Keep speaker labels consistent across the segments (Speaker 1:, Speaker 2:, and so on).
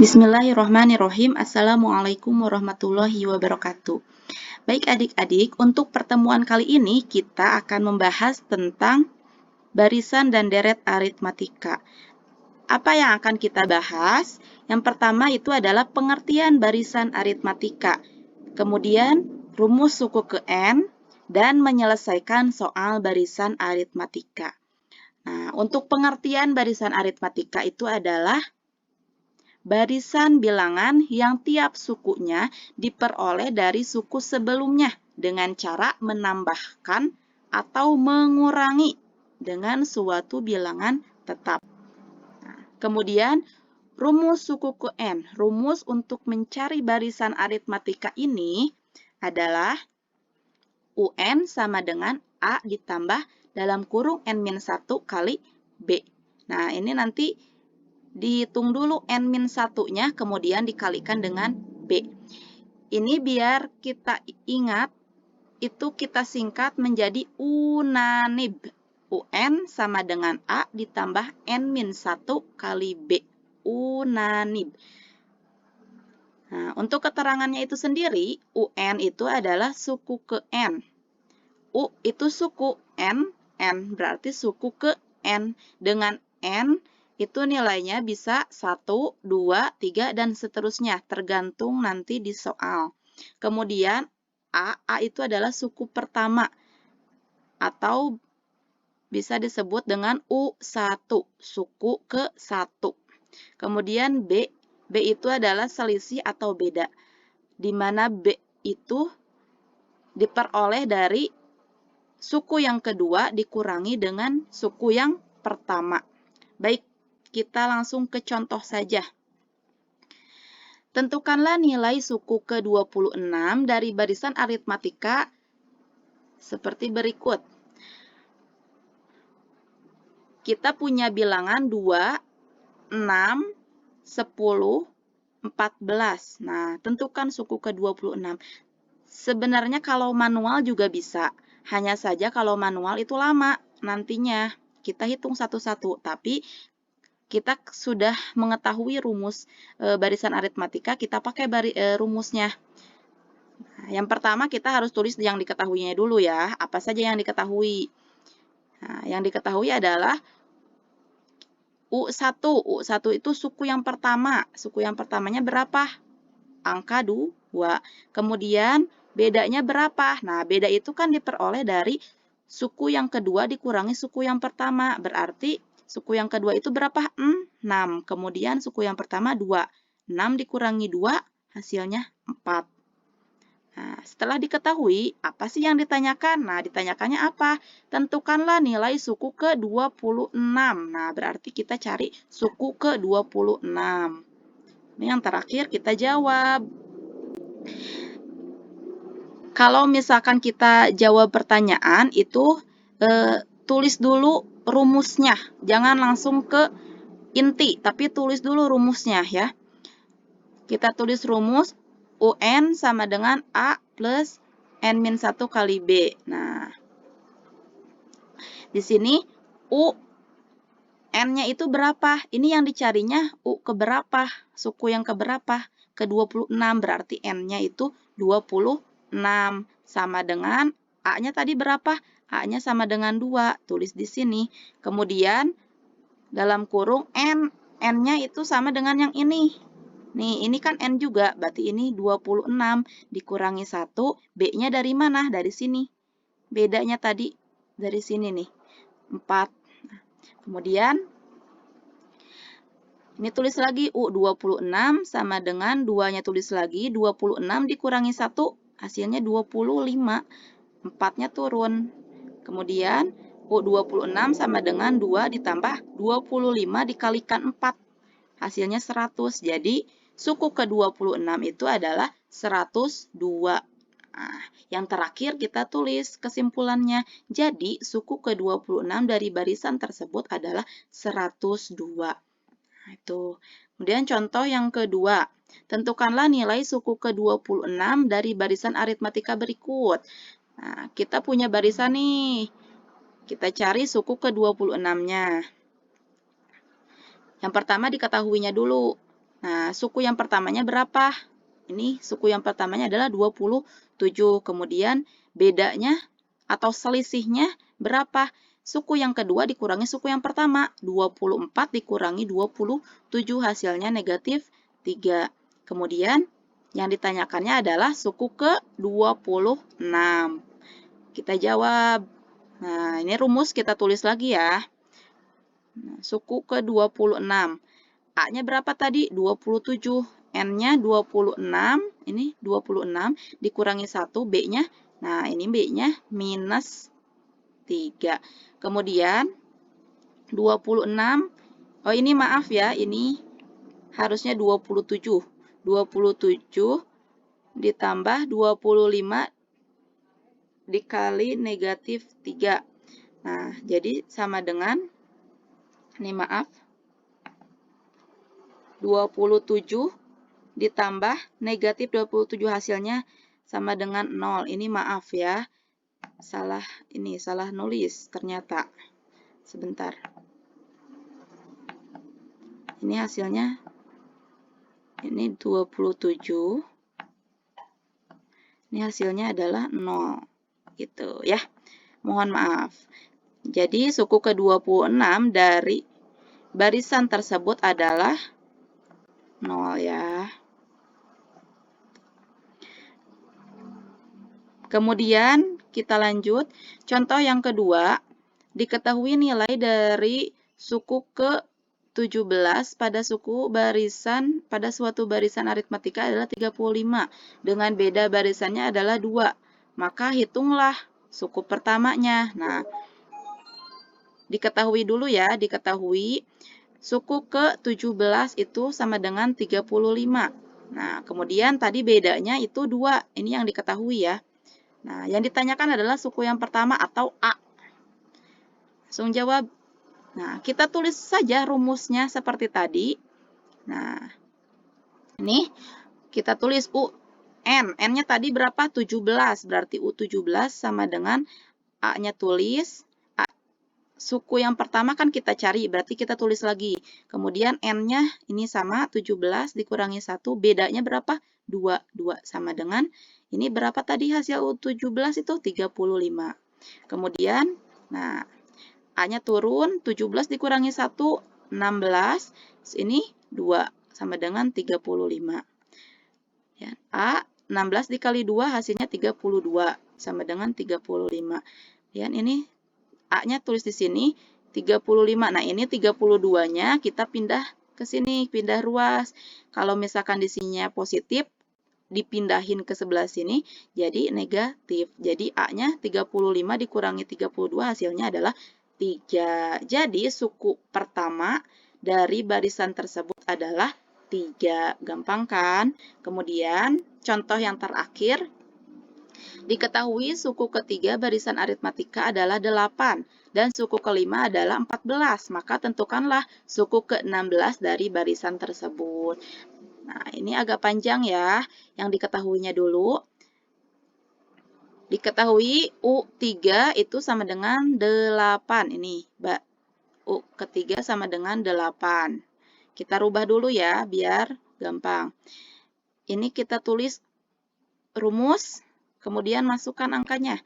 Speaker 1: Bismillahirrahmanirrahim. Assalamualaikum warahmatullahi wabarakatuh. Baik adik-adik, untuk pertemuan kali ini kita akan membahas tentang barisan dan deret aritmatika. Apa yang akan kita bahas? Yang pertama itu adalah pengertian barisan aritmatika. Kemudian rumus suku ke N dan menyelesaikan soal barisan aritmatika. Nah, untuk pengertian barisan aritmatika itu adalah barisan bilangan yang tiap sukunya diperoleh dari suku sebelumnya dengan cara menambahkan atau mengurangi dengan suatu bilangan tetap. Kemudian, rumus suku ke N. Rumus untuk mencari barisan aritmatika ini adalah UN sama dengan A ditambah dalam kurung N-1 kali B. Nah, ini nanti dihitung dulu N-1-nya, kemudian dikalikan dengan B. Ini biar kita ingat, itu kita singkat menjadi UNANIB. UN sama dengan A ditambah N-1 kali B. UNANIB. Nah, untuk keterangannya itu sendiri, UN itu adalah suku ke N. U itu suku, N berarti suku ke N. Dengan N, itu nilainya bisa 1, 2, 3, dan seterusnya, tergantung nanti di soal. Kemudian, A itu adalah suku pertama, atau bisa disebut dengan U1, suku ke-1. Kemudian B itu adalah selisih atau beda, di mana B itu diperoleh dari suku yang kedua dikurangi dengan suku yang pertama. Baik, kita langsung ke contoh saja. Tentukanlah nilai suku ke-26 dari barisan aritmatika seperti berikut. Kita punya bilangan 2, 6, 10, 14. Nah, tentukan suku ke-26. Sebenarnya kalau manual juga bisa. Hanya saja kalau manual itu lama nantinya. Kita hitung satu-satu. Tapi kita sudah mengetahui rumus barisan aritmatika, kita pakai rumusnya. Nah, yang pertama kita harus tulis yang diketahuinya dulu ya. Apa saja yang diketahui? Nah, yang diketahui adalah U1. U1 itu suku yang pertama. Suku yang pertamanya berapa? Angka 2. Kemudian bedanya berapa? Nah, beda itu kan diperoleh dari suku yang kedua dikurangi suku yang pertama. Berarti suku yang kedua itu berapa? 6. Kemudian suku yang pertama 2. 6 dikurangi 2, hasilnya 4. Nah, setelah diketahui, apa sih yang ditanyakan? Nah, ditanyakannya apa? Tentukanlah nilai suku ke-26. Nah, berarti kita cari suku ke-26. Ini yang terakhir kita jawab. Kalau misalkan kita jawab pertanyaan, itu tulis dulu rumusnya. Jangan langsung ke inti, tapi tulis dulu rumusnya ya. Kita tulis rumus UN sama dengan A plus N-1 kali B. Nah, di sini U N-nya itu berapa? Ini yang dicarinya U keberapa? Suku yang keberapa? Ke-26, berarti N-nya itu 26. Sama dengan A-nya tadi berapa? A-nya sama dengan 2. Tulis di sini. Kemudian, dalam kurung N. N-nya itu sama dengan yang ini. Nih, ini kan N juga. Berarti ini 26. Dikurangi 1. B-nya dari mana? Dari sini. Bedanya tadi dari sini nih. 4. Kemudian, ini tulis lagi U26 sama dengan 2-nya tulis lagi. 26 dikurangi 1, hasilnya 25. 4-nya turun. Kemudian, U26 sama dengan 2 ditambah 25 dikalikan 4. Hasilnya 100. Jadi, suku ke-26 itu adalah 102. Nah, yang terakhir kita tulis kesimpulannya. Jadi, suku ke-26 dari barisan tersebut adalah 102. Nah, itu. Kemudian contoh yang kedua. Tentukanlah nilai suku ke-26 dari barisan aritmatika berikut. Nah, kita punya barisan nih. Kita cari suku ke-26-nya. Yang pertama diketahuinya dulu. Nah, suku yang pertamanya berapa? Ini suku yang pertamanya adalah 27. Kemudian bedanya atau selisihnya berapa? Suku yang kedua dikurangi suku yang pertama. 24 dikurangi 27 hasilnya negatif 3. Kemudian yang ditanyakannya adalah suku ke-26. Kita jawab. Nah, ini rumus kita tulis lagi ya. Nah, suku ke-26. A-nya berapa tadi? 27. N-nya 26. Ini 26 dikurangi 1. B-nya, nah ini B-nya minus 3. Kemudian 26. Oh, ini maaf ya. Ini harusnya 27. 27 ditambah 25 dikali negatif 3. Nah, jadi sama dengan, ini maaf, 27 ditambah negatif 27 hasilnya sama dengan 0. Ini maaf ya. Salah nulis ternyata. Sebentar. Ini hasilnya, ini 27. Ini hasilnya adalah 0. Gitu ya. Mohon maaf. Jadi suku ke-26 dari barisan tersebut adalah 0 ya. Kemudian kita lanjut. Contoh yang kedua, diketahui nilai dari suku ke-17 pada suatu barisan aritmatika adalah 35 dengan beda barisannya adalah 2. Maka hitunglah suku pertamanya. Nah, diketahui dulu ya, diketahui suku ke-17 itu sama dengan 35. Nah, kemudian tadi bedanya itu 2. Ini yang diketahui ya. Nah, yang ditanyakan adalah suku yang pertama atau A. Langsung jawab. Nah, kita tulis saja rumusnya seperti tadi. Nah, ini kita tulis UN. N-nya tadi berapa? 17. Berarti U17 sama dengan A-nya tulis. Suku yang pertama kan kita cari, berarti kita tulis lagi. Kemudian N-nya ini sama 17 dikurangi 1. Bedanya berapa? 2. 2 sama dengan, ini berapa tadi hasil U17 itu? 35. Kemudian, nah, A-nya turun, 17 dikurangi 1, 16. Ini 2 sama dengan 35. Ya, A, 16 dikali 2 hasilnya 32 sama dengan 35. Ya, ini A-nya tulis di sini 35. Nah, ini 32-nya kita pindah ke sini, pindah ruas. Kalau misalkan di sininya positif, dipindahin ke sebelah sini jadi negatif. Jadi A-nya 35 dikurangi 32 hasilnya adalah 3. Jadi suku pertama dari barisan tersebut adalah 3. Gampang kan? Kemudian contoh yang terakhir, diketahui suku ketiga barisan aritmatika adalah 8 dan suku kelima adalah 14. Maka tentukanlah suku ke-16 dari barisan tersebut. Nah, ini agak panjang ya. Yang diketahuinya dulu. Diketahui U3 itu sama dengan 8. Ini, U ketiga sama dengan 8. Kita rubah dulu ya, biar gampang. Ini kita tulis rumus, kemudian masukkan angkanya.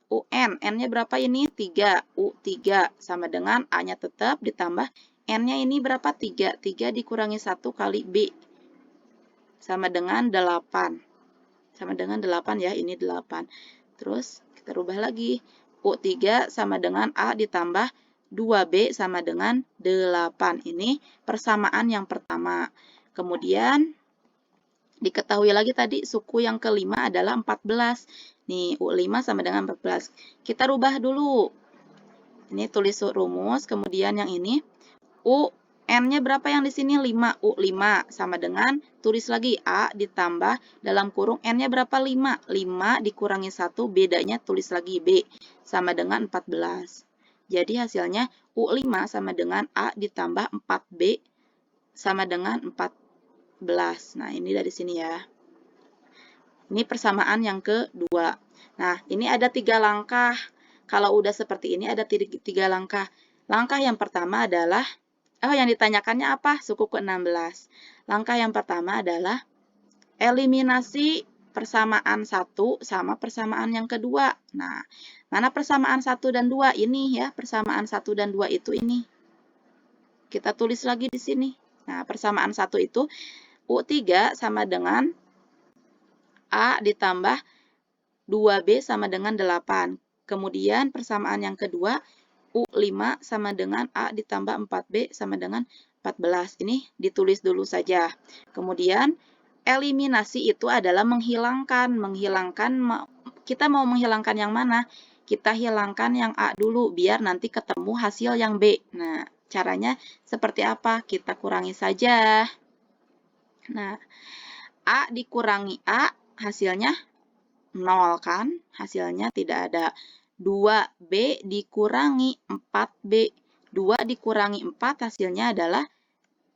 Speaker 1: UN, N-nya berapa ini? 3. U3 sama dengan A-nya tetap ditambah N-nya ini berapa? 3. 3 dikurangi 1 kali B sama dengan 8. Sama dengan 8 ya, ini 8. Terus kita rubah lagi. U3 sama dengan A ditambah 2B sama dengan 8. Ini persamaan yang pertama. Kemudian diketahui lagi tadi suku yang kelima adalah 14. Nih, U5 sama dengan 14. Kita rubah dulu. Ini tulis rumus, kemudian yang ini N-nya berapa yang di sini? 5. U5 sama dengan, tulis lagi A ditambah dalam kurung N-nya berapa? 5. 5 dikurangi 1, bedanya tulis lagi B sama dengan 14. Jadi hasilnya U5 sama dengan A ditambah 4B sama dengan 14. Nah, ini dari sini ya. Ini persamaan yang kedua. Nah, ini ada 3 langkah. Kalau udah seperti ini ada 3 langkah. Langkah yang pertama adalah Oh, yang ditanyakannya apa? Suku ke-16. Langkah yang pertama adalah eliminasi persamaan 1 sama persamaan yang kedua. Nah, mana persamaan 1 dan 2? Ini ya, persamaan 1 dan 2 itu ini. Kita tulis lagi di sini. Nah, persamaan 1 itu U3 sama dengan A ditambah 2B sama dengan 8. Kemudian persamaan yang kedua U5 sama dengan A ditambah 4B sama dengan 14. Ini ditulis dulu saja. Kemudian eliminasi itu adalah menghilangkan. Kita mau menghilangkan yang mana? Kita hilangkan yang A dulu biar nanti ketemu hasil yang B. Nah, caranya seperti apa? Kita kurangi saja. Nah, A dikurangi A hasilnya 0 kan? Hasilnya tidak ada. 2B dikurangi 4B. 2 dikurangi 4 hasilnya adalah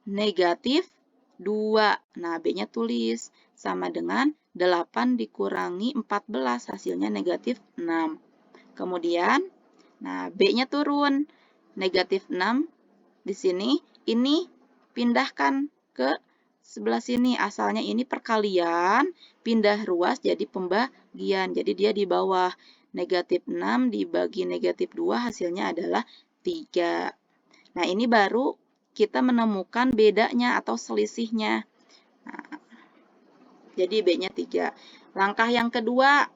Speaker 1: negatif 2. Nah, B-nya tulis. Sama dengan 8 dikurangi 14 hasilnya negatif 6. Kemudian, nah B-nya turun. Negatif 6 di sini. Ini pindahkan ke sebelah sini. Asalnya ini perkalian, pindah ruas jadi pembagian. Jadi dia di bawah. Negatif 6 dibagi negatif 2 hasilnya adalah 3. Nah, ini baru kita menemukan bedanya atau selisihnya. Nah, jadi B-nya 3. Langkah yang kedua,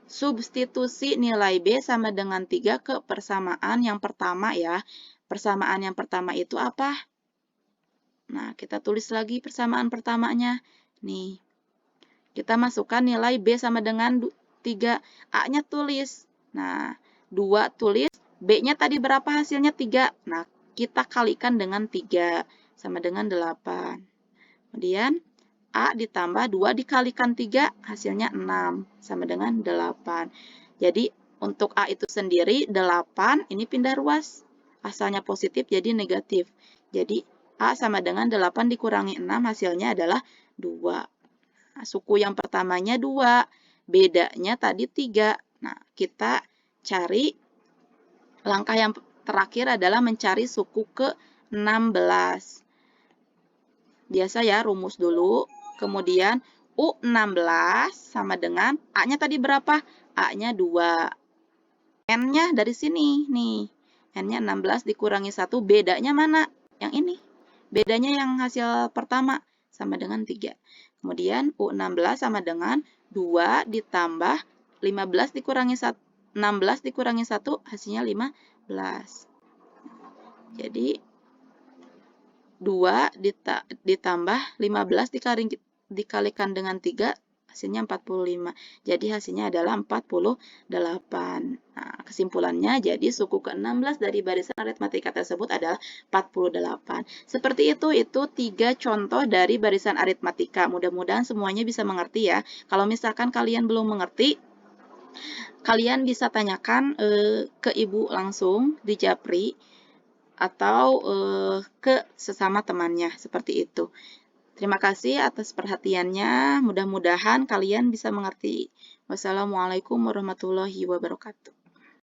Speaker 1: substitusi nilai B sama dengan 3 ke persamaan yang pertama ya. Persamaan yang pertama itu apa? Nah, kita tulis lagi persamaan pertamanya. Nih, kita masukkan nilai B sama dengan 3. A-nya tulis. Nah, 2 tulis. B-nya tadi berapa hasilnya? 3. Nah, kita kalikan dengan 3. Sama dengan 8. Kemudian, A ditambah 2 dikalikan 3. Hasilnya 6. Sama dengan 8. Jadi, untuk A itu sendiri, 8. Ini pindah ruas. Asalnya positif jadi negatif. Jadi, A sama dengan 8 dikurangi 6. Hasilnya adalah 2. Nah, suku yang pertamanya 2, bedanya tadi 3. Nah, kita cari langkah yang terakhir adalah mencari suku ke-16. Biasa ya, rumus dulu. Kemudian U16 sama dengan A-nya tadi berapa? A-nya 2. N-nya dari sini nih. N-nya 16 dikurangi 1, bedanya mana? Yang ini. Bedanya yang hasil pertama sama dengan 3. Kemudian U16 sama dengan 2 ditambah 15 dikurangi 1, 16 dikurangi 1 hasilnya 15. Jadi 2 ditambah 15 dikalikan dengan 3 hasilnya 45. Jadi hasilnya adalah 48. Nah, kesimpulannya jadi suku ke-16 dari barisan aritmatika tersebut adalah 48. Seperti itu 3 contoh dari barisan aritmatika. Mudah-mudahan semuanya bisa mengerti ya. Kalau misalkan kalian belum mengerti, kalian bisa tanyakan ke ibu langsung di Japri atau ke sesama temannya, seperti itu. Terima kasih atas perhatiannya. Mudah-mudahan kalian bisa mengerti. Wassalamualaikum warahmatullahi wabarakatuh.